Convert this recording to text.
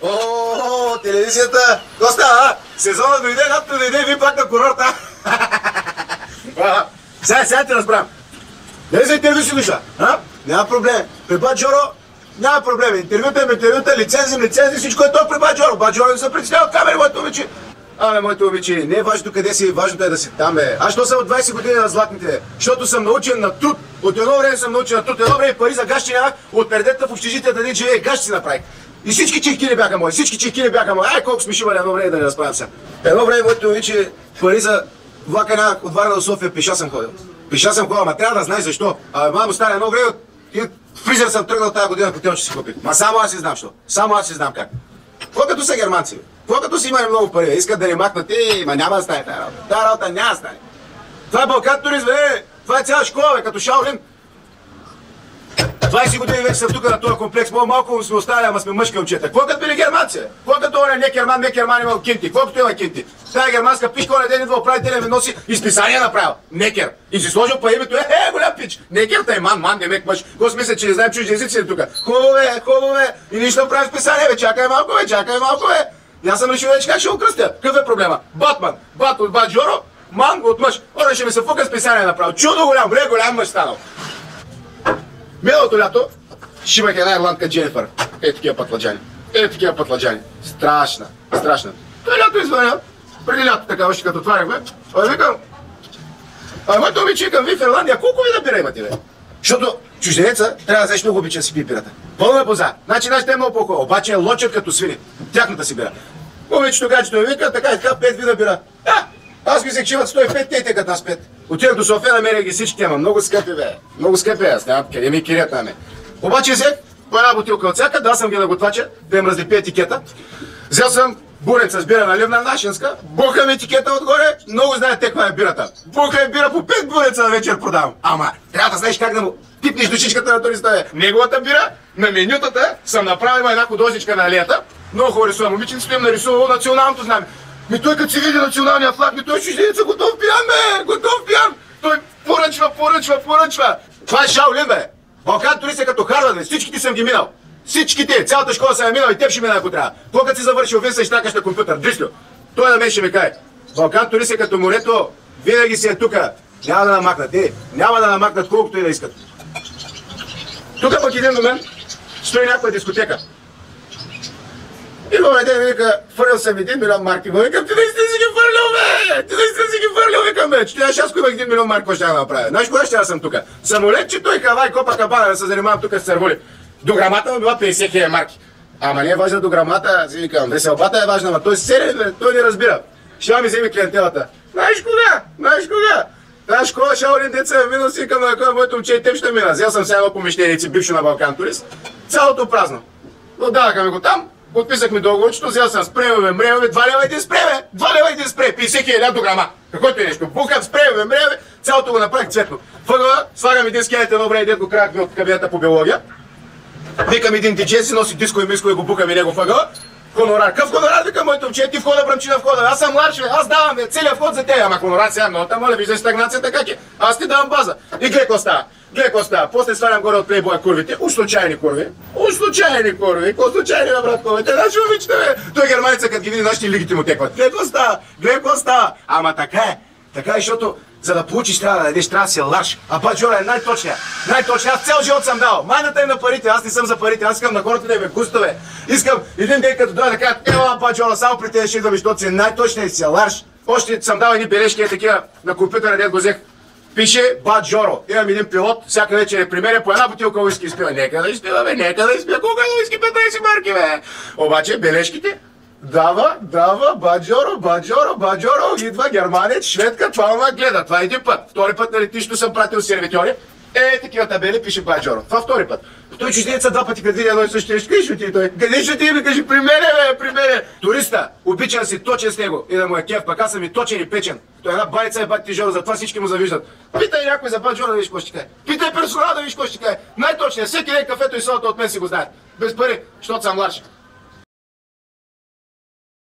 О, телевизията! Коста, а? Сезона дойде, лятото дойде, ви пак на курорта. Сега те разбрам. Дали за интервю си дошла? Няма проблем. При Бат Джоро няма проблем. Интервюта, лицензи, всичко е то при Бат Джоро. Бат Джоро не се представя от камери, моите обичи. Моите обичи, не е важното къде си, важното е да си там, бе. Аз що съм от 20 години на златните? Защото съм научен на труд. От едно време съм научен на труд. Едно време пари за гащи нямах, от пердета в общежитията да живее, гащи си направих. И всички чехкини бяха мои, Ай, колко сме шибали едно време да не разправям сега. Едно време, моите обичи, пари за влака нямах от Варна до София, пеша съм ходил. Ама трябва да знаеш защо. Мамо стара, едно време в фризер съм тръгнал тази година, хотел ще си купих. Ма само аз си знам що. Само аз си знам как. Какво като са германци, бе? Какво като си имали много пари? Искат да ни махнат ма няма да стане тази работа. Тази работа няма да стане. Това е Балкан туризм, бе! Това е цяла школа, бе, като Шаолин. 20 години вече съм тук на този комплекс, малко сме оставили, ама сме мъжки момчета. Какво като били германци? Какво като он е не герман имал кинти? Какво като има кинти? Тая германска пичка, он ден идва управителя ми носи изписание направил. Некер. И си сложил по името, голям пич. Некер тай ман, демек мъж. Какво смисля, че не знаем чужди езици тук? Хубаво е. И нищо прави списание, бе. Чакай малко, бе. И аз съм решил вече как ще го кръстя. Какъв е проблема? Батман. Бат от Бат Джоро, ман от мъж. Он ще ми се фука списание направил. Чудо голям мъж станал. Миналото лято шибах една ирландка Дженифър. Такива пътладжани. Страшна. Той лято извъня. Преди лято така, още като отваряхме. Викам, моето обича, викам, ви в Ирландия, колко ви да бира имате, бе? Защото чужденеца трябва да взеш много обича да си пие бирата. Пълна поза. Значи нашите е много по-хубаво, обаче лочат като свини. Тяхната си бира. Момичето гаджето ми вика, така и така, 5 вида бира. Аз мислех, че имат 105, те като нас 5. Отидах до София, намерих ги всички, ама много скъпи, бе. Много скъпи, аз нямам къде ми кирят на мен. Обаче взех по една бутилка от всяка, дал съм ги на готвача, да им разлепи етикета. Взел съм бурец с бира наливна нашинска, бухам етикета отгоре, много знаете каква е бирата. Бухам бира по 5 буреца на вечер продавам. Ама, трябва да знаеш как да му пипнеш душичката на туриста, бе. Неговата бира, на менютата съм направил една художничка на алеята. Много хубаво рисувам, момиченцето им нарисувало националното знаме. Той като си види националния флаг, той чужденеца готов пиян. Той поръчва. Това е Шаолин, бе. Балкан турист е като Харвард, всичките съм ги минал. Всичките, цялата школа съм я минал и теб ще мина, ако трябва. Когато си завършил, вин се щакаш на компютър, дрислю. Той на мен ще ми каже. Балкан турист е като морето, винаги си е тука. Няма да намакнат, колкото и да искат. Тук пък един до мен стои някаква дискотека. И във ден вика, фърлял съм 1 милион марки. Викам, ти наистина си ги фърлял, бе! Викам, бе, че аз ако имах 1 милион марки, какво ще да направя? Знаеш, кога ще аз съм тук? Самолет, че той Хавай, Копа Кабана да се занимавам тук с цървули. Дограмата му била 50 000 марки. Ама не е важна дограмата, си викам, веселбата е важна, ама той серен, той не разбира. Ще ми вземе клиентелата. Знаеш кога? Тази школа Шаолин деца е минал, си викам, на кой моето момче и теб ще мина. Взел съм сега едно помещение, бившо на Балкан турист. Цялото празно. Отдаваха ми го там. Подписахме договорчето, взел съм спрейове, мрейове, 2 лева един спрей, бе! 2 лева един спрей, 50 000 дограма. Каквото е нещо. Бухам спрейове, мрейове, цялото го направих цветно. Въгъла, слагам един скелет, едно време, дед го крахме от кабинета по биология. Викам един диджей, си носи диско и миско и го бухам и него въгъла. Хонорар. Къв хонорар, викам моето момче, ти входа бръмчи на входа. Аз съм младши, аз давам целият вход за тебе. Ама хонорар сега много, моля, виждай стагнацията как е. Аз ти давам база. И гледай какво става. После свалям горе от плейбоя курвите. Уж случайни курви. Какво случайни, бе, брат, курвите? Наши момичета, бе. Той германица, като ги види, нашите лигите му текват. Гледай какво става. Ама така е, защото за да получиш трябва да дадеш, трябва да си ларш. А Бат Джоро е най-точният. Аз цял живот съм дал. Майната им на парите, аз не съм за парите, аз искам на хората да им е густове. Искам един ден като дойда да кажат, ела Бат Джоро, само при тези ще идвам, защото си най-точният и си ларш. Още съм дал едни бележки такива на компютъра, дед го взех. Пише Бат Джоро. Имам един пилот, всяка вечер е при мен по една бутилка уиски изпива. Нека да изпива, колко е уиски 15 марки, бе. Обаче бележките дава, Бат Джоро, идва германец, шведка, това ма гледа. Това е един път. Втори път на летището съм пратил сервитьори. Такива табели пише Бат Джоро. Това втори път. Той чужденеца 2 пъти, като види едно и също нещо. Къде ще отиде той? Къде ще отиде? Кажи, при мене. Туриста, обичам си точен с него и да му е кеф, пък аз съм и точен и печен. Той една баница е Бат Тижоро, затова всички му завиждат. Питай някой за Бат Джоро да виж какво ще каже. Питай персонал да виж какво ще каже. Най-точният, всеки ден кафето и солата от мен си го знаят. Без пари, защото съм младши.